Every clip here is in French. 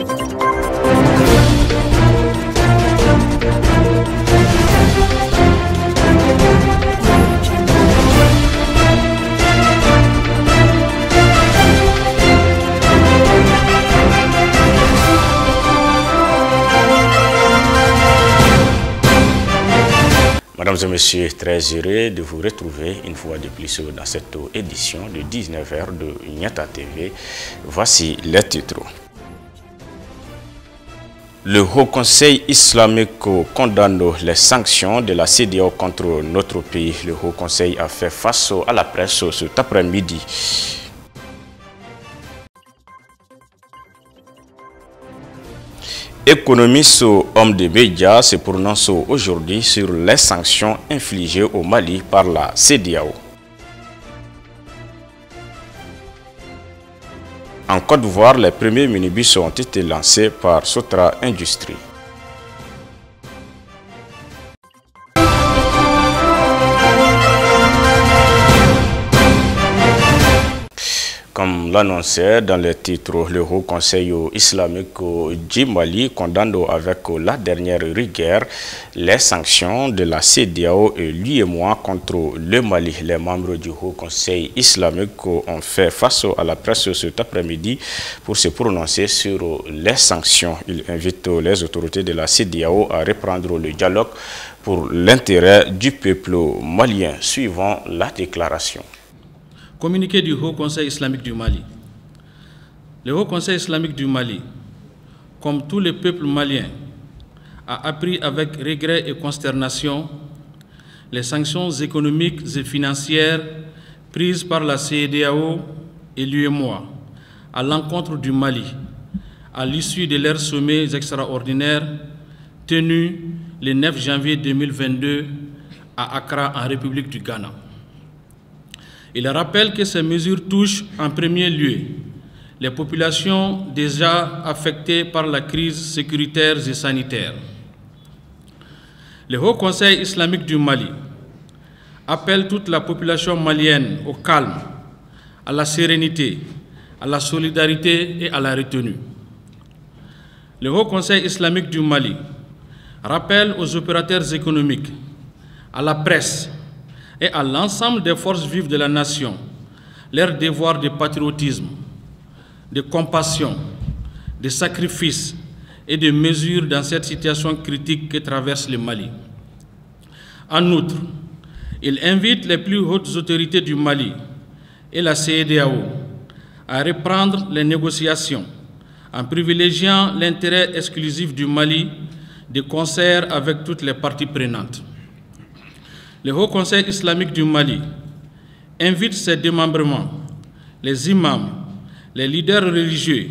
Mesdames et messieurs, très heureux de vous retrouver une fois de plus dans cette édition de 19h de Niata TV. Voici les titres. Le Haut Conseil islamique condamne les sanctions de la CEDEAO contre notre pays. Le Haut Conseil a fait face à la presse cet après-midi. Économistes, hommes de médias se prononcent aujourd'hui sur les sanctions infligées au Mali par la CEDEAO. En Côte d'Ivoire, les premiers minibus ont été lancés par Sotra Industries. Comme l'annonçait dans les titres, le Haut Conseil islamique du Mali condamne avec la dernière rigueur les sanctions de la CEDEAO et l'UEMOA contre le Mali. Les membres du Haut Conseil islamique ont fait face à la presse cet après-midi pour se prononcer sur les sanctions. Ils invitent les autorités de la CEDEAO à reprendre le dialogue pour l'intérêt du peuple malien, suivant la déclaration. Communiqué du Haut Conseil islamique du Mali. Le Haut Conseil islamique du Mali, comme tous les peuples maliens, a appris avec regret et consternation les sanctions économiques et financières prises par la CEDEAO et l'UEMOA à l'encontre du Mali à l'issue de leurs sommets extraordinaires tenus le 9 janvier 2022 à Accra en République du Ghana. Il rappelle que ces mesures touchent en premier lieu les populations déjà affectées par la crise sécuritaire et sanitaire. Le Haut Conseil islamique du Mali appelle toute la population malienne au calme, à la sérénité, à la solidarité et à la retenue. Le Haut Conseil islamique du Mali rappelle aux opérateurs économiques, à la presse, et à l'ensemble des forces vives de la nation leur devoir de patriotisme, de compassion, de sacrifice et de mesure dans cette situation critique que traverse le Mali. En outre, il invite les plus hautes autorités du Mali et la CEDEAO à reprendre les négociations en privilégiant l'intérêt exclusif du Mali de concert avec toutes les parties prenantes. Le Haut Conseil islamique du Mali invite ses démembrements, les imams, les leaders religieux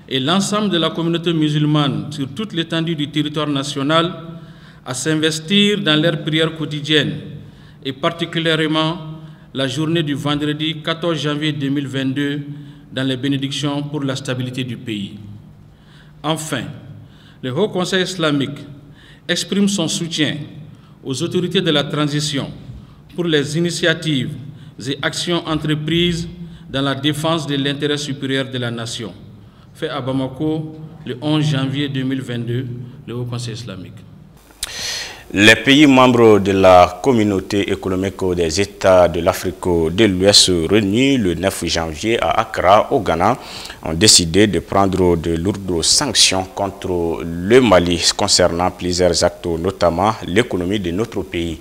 et l'ensemble de la communauté musulmane sur toute l'étendue du territoire national à s'investir dans leurs prières quotidiennes et particulièrement la journée du vendredi 14 janvier 2022 dans les bénédictions pour la stabilité du pays. Enfin, le Haut Conseil islamique exprime son soutien aux autorités de la transition pour les initiatives et actions entreprises dans la défense de l'intérêt supérieur de la nation. Fait à Bamako le 11 janvier 2022, le Haut Conseil islamique. Les pays membres de la communauté économique des États de l'Afrique de l'Ouest réunis le 9 janvier à Accra, au Ghana, ont décidé de prendre de lourdes sanctions contre le Mali concernant plusieurs actes, notamment l'économie de notre pays.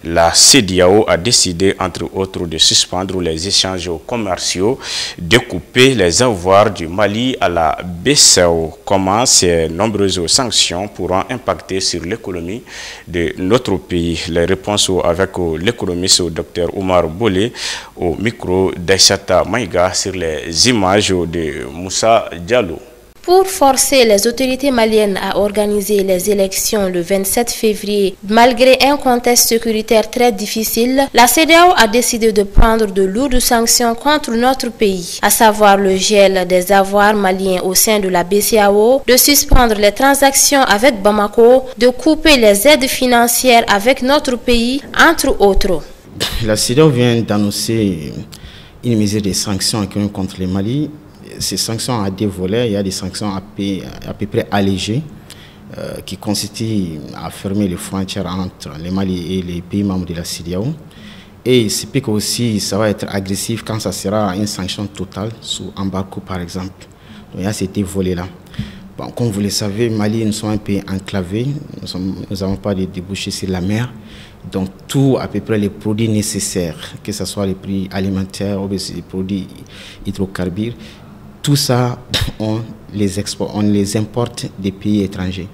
La CEDEAO a décidé, entre autres, de suspendre les échanges commerciaux, de couper les avoirs du Mali à la BCEAO. Comment ces nombreuses sanctions pourront impacter sur l'économie de notre pays? Les réponses avec l'économiste Dr Omar Bolé au micro d'Aïssata Maïga sur les images de Moussa Diallo. Pour forcer les autorités maliennes à organiser les élections le 27 février, malgré un contexte sécuritaire très difficile, la CEDEAO a décidé de prendre de lourdes sanctions contre notre pays, à savoir le gel des avoirs maliens au sein de la BCEAO, de suspendre les transactions avec Bamako, de couper les aides financières avec notre pays, entre autres. La CEDEAO vient d'annoncer une mesure de sanctions contre le Mali. ces sanctions à deux volets. Il y a des sanctions à peu près allégées qui constituent à fermer les frontières entre le Mali et les pays membres de la CEDEAO. Et il se peut que aussi ça va être agressif quand ça sera une sanction totale sous embargo par exemple. Donc il y a ces deux volets-là. Bon, comme vous le savez, Mali, nous sommes un pays enclavé, nous n'avons pas de débouchés sur la mer. Donc tout, à peu près les produits nécessaires, que ce soit les prix alimentaires ou les produits hydrocarbures, tout ça, on les importe des pays étrangers.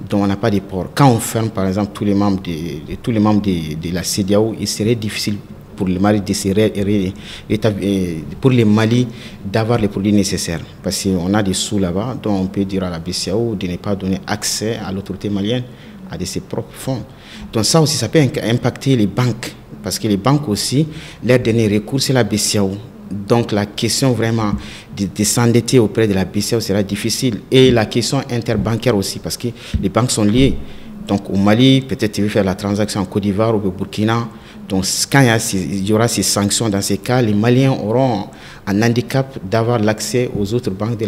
Donc on n'a pas de port. Quand on ferme par exemple tous les membres de la CEDEAO, il serait difficile pour le Mali d'avoir les produits nécessaires. Parce qu'on a des sous là-bas, donc on peut dire à la BCEAO de ne pas donner accès à l'autorité malienne à de ses propres fonds. Donc ça aussi, ça peut impacter les banques. Parce que les banques aussi, leur dernier recours, c'est la BCEAO. Donc la question vraiment de s'endetter auprès de la BCEAO sera difficile. Et la question interbancaire aussi, parce que les banques sont liées. Donc au Mali, peut-être il veut faire la transaction en Côte d'Ivoire ou au Burkina. Donc quand il y aura ces sanctions, dans ces cas, les Maliens auront un handicap d'avoir l'accès aux autres banques de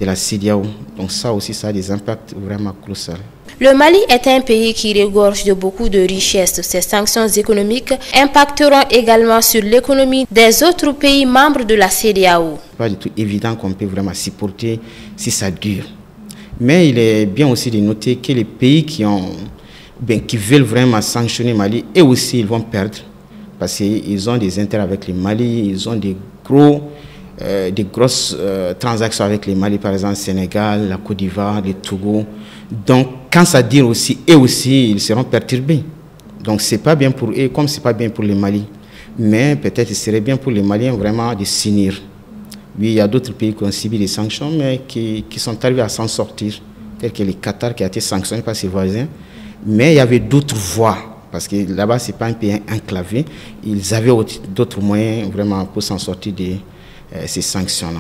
la CEDEAO. Donc ça aussi, ça a des impacts vraiment colossaux. Le Mali est un pays qui regorge de beaucoup de richesses. Ces sanctions économiques impacteront également sur l'économie des autres pays membres de la CEDEAO. Ce n'est pas du tout évident qu'on peut vraiment supporter si ça dure. Mais il est bien aussi de noter que les pays qui veulent vraiment sanctionner Mali, eux aussi ils vont perdre. Parce qu'ils ont des intérêts avec le Mali, ils ont des grosses transactions avec le Mali, par exemple Sénégal, la Côte d'Ivoire, le Togo. Donc quand ça dure aussi, eux aussi ils seront perturbés. Donc c'est pas bien pour eux comme c'est pas bien pour le Mali. Mais peut-être il serait bien pour les Maliens vraiment de s'unir. Oui, il y a d'autres pays qui ont subi des sanctions, mais qui sont arrivés à s'en sortir, tel que le Qatar qui a été sanctionné par ses voisins. Mais il y avait d'autres voies, parce que là-bas, ce n'est pas un pays enclavé. Ils avaient d'autres moyens vraiment pour s'en sortir de ces sanctions-là.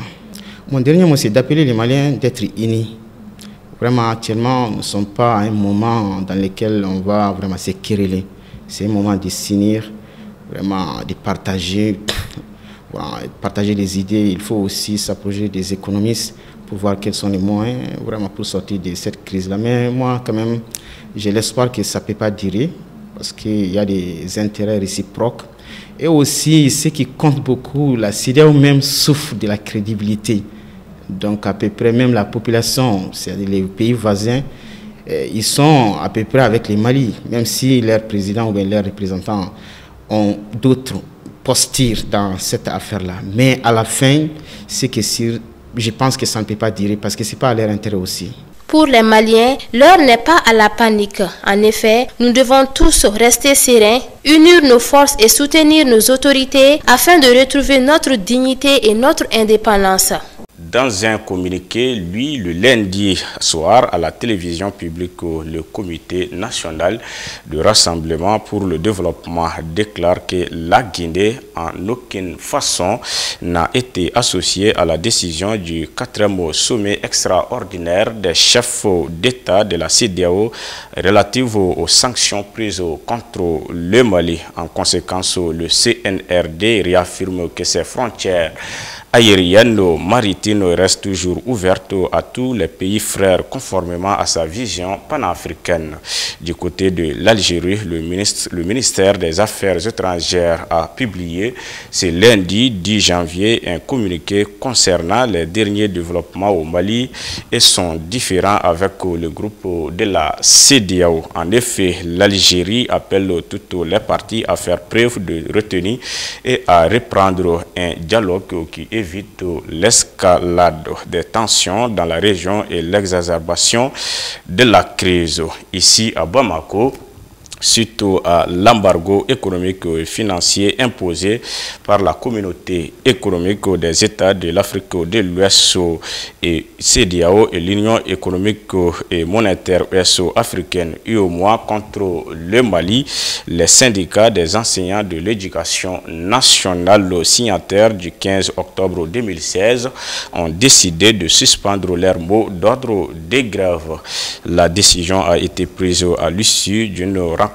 Mon dernier mot, c'est d'appeler les Maliens d'être unis. Vraiment, actuellement, nous ne sommes pas à un moment dans lequel on va vraiment se quereller. C'est un moment de s'unir, vraiment de partager des idées. Il faut aussi s'approcher des économistes pour voir quels sont les moyens vraiment pour sortir de cette crise-là. Mais moi, quand même, j'ai l'espoir que ça ne peut pas durer parce qu'il y a des intérêts réciproques. Et aussi, ce qui compte beaucoup, la CEDEAO même souffre de la crédibilité. Donc, à peu près, même la population, c'est-à-dire les pays voisins, ils sont à peu près avec les Mali, même si leurs présidents ou bien leurs représentants ont d'autres postures dans cette affaire-là. Mais à la fin, je pense que ça ne peut pas durer parce que ce n'est pas à leur intérêt aussi. Pour les Maliens, l'heure n'est pas à la panique. En effet, nous devons tous rester sereins, unir nos forces et soutenir nos autorités afin de retrouver notre dignité et notre indépendance. Dans un communiqué, le lundi soir, à la télévision publique, le Comité national de rassemblement pour le développement déclare que la Guinée, en aucune façon, n'a été associée à la décision du 4e sommet extraordinaire des chefs d'État de la CEDEAO relative aux sanctions prises contre le Mali. En conséquence, le CNRD réaffirme que ses frontières aérienne maritime reste toujours ouverte à tous les pays frères conformément à sa vision panafricaine. Du côté de l'Algérie, le ministère des Affaires étrangères a publié ce lundi 10 janvier un communiqué concernant les derniers développements au Mali et son différend avec le groupe de la CEDEAO. En effet, l'Algérie appelle toutes les parties à faire preuve de retenue et à reprendre un dialogue qui évite l'escalade des tensions dans la région et l'exacerbation de la crise. Ici à Bamako, suite à l'embargo économique et financier imposé par la communauté économique des États de l'Afrique de l'Ouest et CEDEAO et l'Union économique et monétaire ouest-africaine UEMOA contre le Mali, les syndicats des enseignants de l'éducation nationale signataires du 15 octobre 2016 ont décidé de suspendre leur mot d'ordre de grève. La décision a été prise à l'issue d'une rencontre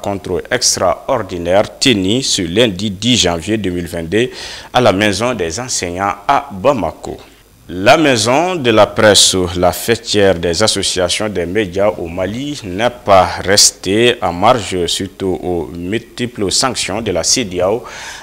extraordinaire tenue ce lundi 10 janvier 2022 à la Maison des enseignants à Bamako. La maison de la presse, la fêtière des associations des médias au Mali, n'est pas restée en marge suite aux multiples sanctions de la CEDEAO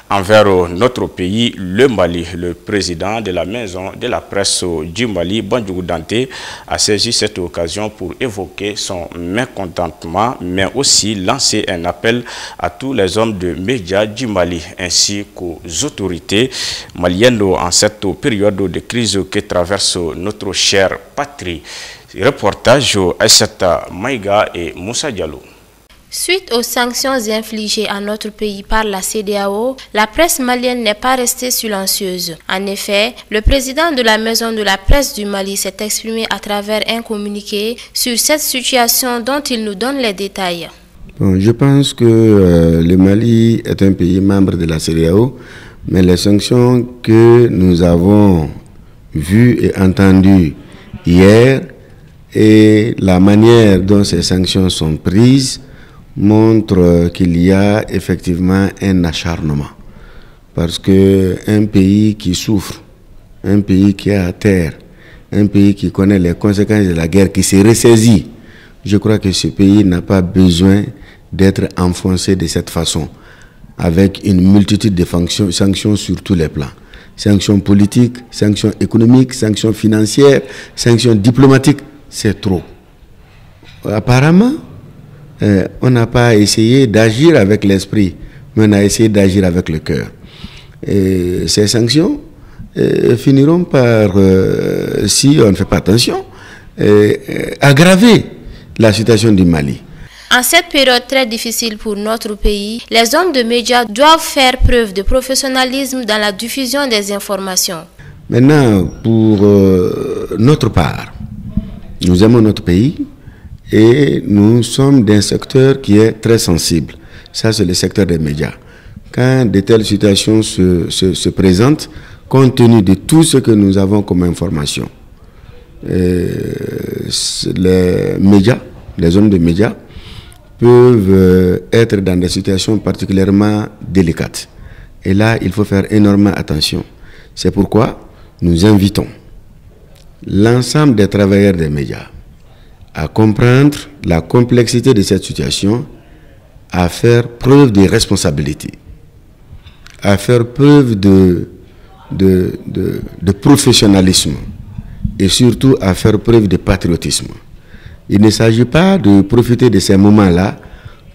envers notre pays, le Mali. Le président de la maison de la presse du Mali, Bandjougou Dante, a saisi cette occasion pour évoquer son mécontentement, mais aussi lancer un appel à tous les hommes de médias du Mali, ainsi qu'aux autorités maliennes en cette période de crise que traverse notre chère patrie. Reportage Aïssata Maïga et Moussa Diallo. Suite aux sanctions infligées à notre pays par la CEDEAO, la presse malienne n'est pas restée silencieuse. En effet, le président de la maison de la presse du Mali s'est exprimé à travers un communiqué sur cette situation dont il nous donne les détails. Bon, je pense que le Mali est un pays membre de la CEDEAO, mais les sanctions que nous avons vues et entendues hier et la manière dont ces sanctions sont prises montre qu'il y a effectivement un acharnement. Parce qu'un pays qui souffre, un pays qui est à terre, un pays qui connaît les conséquences de la guerre, qui s'est ressaisi, je crois que ce pays n'a pas besoin d'être enfoncé de cette façon, avec une multitude de sanctions sur tous les plans. Sanctions politiques, sanctions économiques, sanctions financières, sanctions diplomatiques, c'est trop. Apparemment, on n'a pas essayé d'agir avec l'esprit, mais on a essayé d'agir avec le cœur. Et ces sanctions finiront par, si on ne fait pas attention, aggraver la situation du Mali. En cette période très difficile pour notre pays, les hommes de médias doivent faire preuve de professionnalisme dans la diffusion des informations. Maintenant, pour notre part, nous aimons notre pays et nous sommes d'un secteur qui est très sensible. Ça, c'est le secteur des médias. Quand de telles situations se présentent, compte tenu de tout ce que nous avons comme information, les médias, les hommes de médias, peuvent être dans des situations particulièrement délicates. Et là, il faut faire énormément attention. C'est pourquoi nous invitons l'ensemble des travailleurs des médias à comprendre la complexité de cette situation, à faire preuve de responsabilité, à faire preuve de professionnalisme et surtout à faire preuve de patriotisme. Il ne s'agit pas de profiter de ces moments-là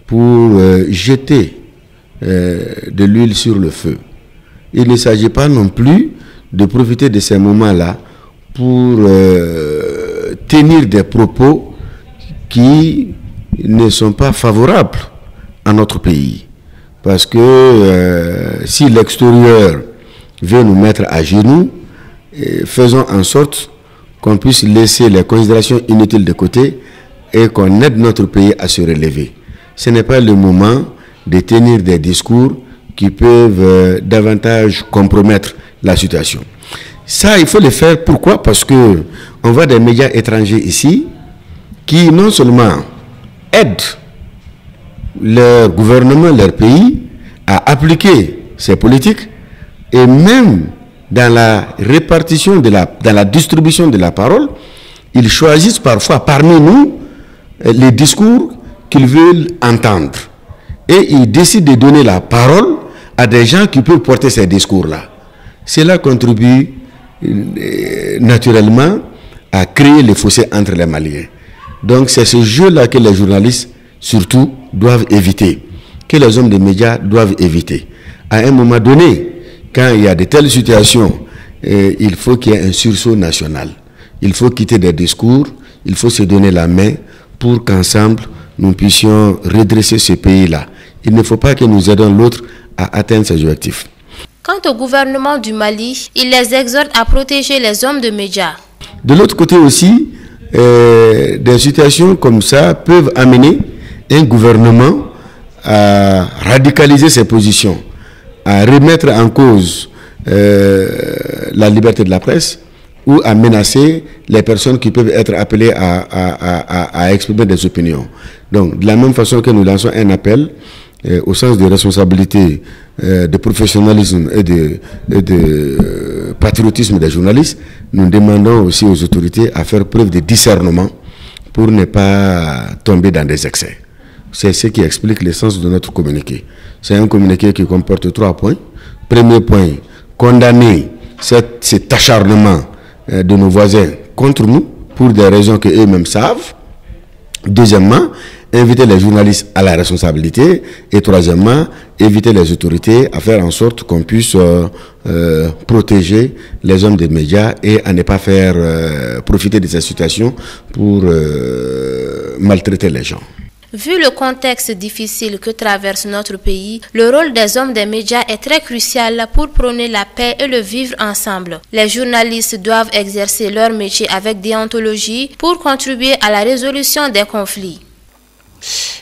pour jeter de l'huile sur le feu. Il ne s'agit pas non plus de profiter de ces moments-là pour tenir des propos qui ne sont pas favorables à notre pays. Parce que si l'extérieur veut nous mettre à genoux, faisons en sorte qu'on puisse laisser les considérations inutiles de côté et qu'on aide notre pays à se relever. Ce n'est pas le moment de tenir des discours qui peuvent davantage compromettre la situation. Ça, il faut le faire. Pourquoi? Parce que on voit des médias étrangers ici qui non seulement aident leur gouvernement, leur pays à appliquer ces politiques, et même dans la répartition, dans la distribution de la parole, ils choisissent parfois parmi nous les discours qu'ils veulent entendre. Et ils décident de donner la parole à des gens qui peuvent porter ces discours-là. Cela contribue naturellement à créer les fossés entre les Maliens. Donc c'est ce jeu-là que les journalistes, surtout, doivent éviter, que les hommes des médias doivent éviter. À un moment donné, quand il y a de telles situations, il faut qu'il y ait un sursaut national. Il faut quitter des discours, il faut se donner la main pour qu'ensemble, nous puissions redresser ce pays-là. Il ne faut pas que nous aidons l'autre à atteindre ses objectifs. Quant au gouvernement du Mali, il les exhorte à protéger les hommes de médias. De l'autre côté aussi, des situations comme ça peuvent amener un gouvernement à radicaliser ses positions, à remettre en cause la liberté de la presse ou à menacer les personnes qui peuvent être appelées à exprimer des opinions. Donc, de la même façon que nous lançons un appel au sens de responsabilité, de professionnalisme et de patriotisme des journalistes, nous demandons aussi aux autorités à faire preuve de discernement pour ne pas tomber dans des excès. C'est ce qui explique l'essence de notre communiqué. C'est un communiqué qui comporte 3 points. Premier point, condamner cet acharnement de nos voisins contre nous pour des raisons qu'eux-mêmes savent. Deuxièmement, inviter les journalistes à la responsabilité. Et troisièmement, éviter les autorités à faire en sorte qu'on puisse protéger les hommes des médias et à ne pas faire profiter de cette situation pour maltraiter les gens. Vu le contexte difficile que traverse notre pays, le rôle des hommes des médias est très crucial pour prôner la paix et le vivre ensemble. Les journalistes doivent exercer leur métier avec déontologie pour contribuer à la résolution des conflits.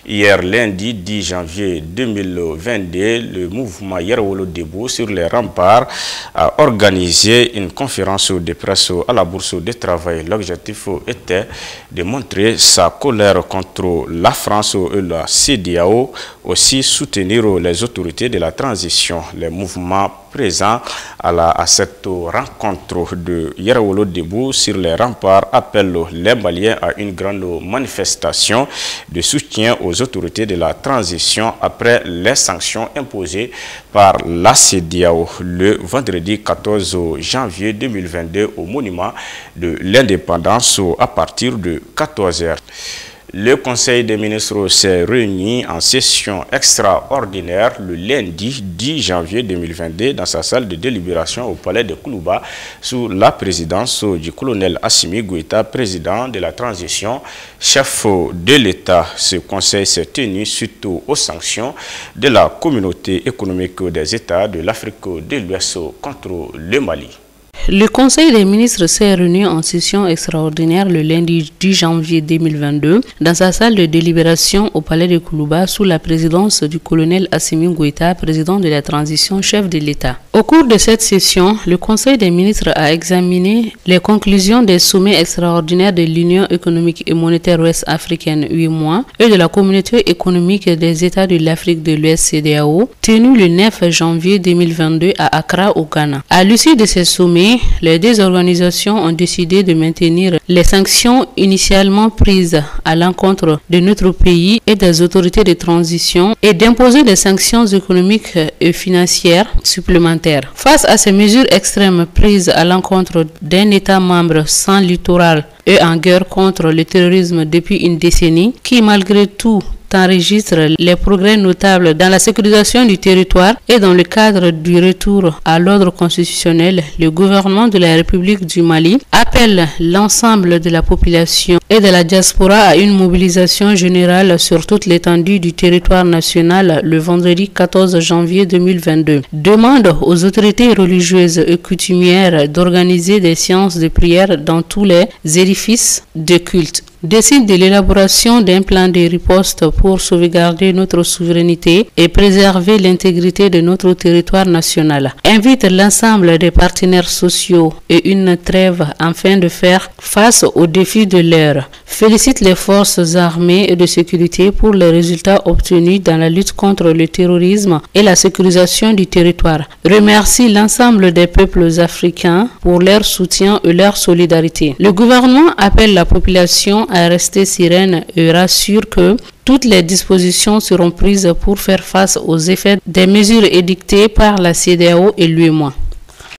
Hier lundi 10 janvier 2022, le mouvement Yerawolo Debout sur les remparts a organisé une conférence de presse à la Bourse de Travail. L'objectif était de montrer sa colère contre la France et la CEDEAO, aussi soutenir les autorités de la transition. Les mouvements présents à cette rencontre de Yerawolo Debout sur les remparts appellent les Maliens à une grande manifestation de soutien aux autorités de la transition après les sanctions imposées par la CEDEAO le vendredi 14 janvier 2022 au monument de l'indépendance à partir de 14 h. Le Conseil des ministres s'est réuni en session extraordinaire le lundi 10 janvier 2022 dans sa salle de délibération au palais de Koulouba sous la présidence du colonel Assimi Goïta, président de la transition, chef de l'État. Ce conseil s'est tenu suite aux sanctions de la communauté économique des États de l'Afrique de l'Ouest contre le Mali. Le Conseil des ministres s'est réuni en session extraordinaire le lundi 10 janvier 2022 dans sa salle de délibération au palais de Koulouba sous la présidence du colonel Assimi Goïta, président de la transition, chef de l'État. Au cours de cette session, le Conseil des ministres a examiné les conclusions des sommets extraordinaires de l'Union économique et monétaire ouest africaine UEMOA et de la communauté économique des États de l'Afrique de l'Ouest CEDEAO, tenus le 9 janvier 2022 à Accra au Ghana. À l'issue de ces sommets, les deux organisations ont décidé de maintenir les sanctions initialement prises à l'encontre de notre pays et des autorités de transition et d'imposer des sanctions économiques et financières supplémentaires. Face à ces mesures extrêmes prises à l'encontre d'un État membre sans littoral et en guerre contre le terrorisme depuis une décennie, qui malgré tout enregistre les progrès notables dans la sécurisation du territoire et dans le cadre du retour à l'ordre constitutionnel, le gouvernement de la République du Mali appelle l'ensemble de la population et de la diaspora à une mobilisation générale sur toute l'étendue du territoire national le vendredi 14 janvier 2022. Demande aux autorités religieuses et coutumières d'organiser des séances de prière dans tous les édifices de culte. Décide de l'élaboration d'un plan de riposte pour sauvegarder notre souveraineté et préserver l'intégrité de notre territoire national. Invite l'ensemble des partenaires sociaux et une trêve afin de faire face aux défis de l'heure. Félicite les forces armées et de sécurité pour les résultats obtenus dans la lutte contre le terrorisme et la sécurisation du territoire. Remercie l'ensemble des peuples africains pour leur soutien et leur solidarité. Le gouvernement appelle la population à rester sereine et rassure que toutes les dispositions seront prises pour faire face aux effets des mesures édictées par la CEDEAO et l'UEMOA.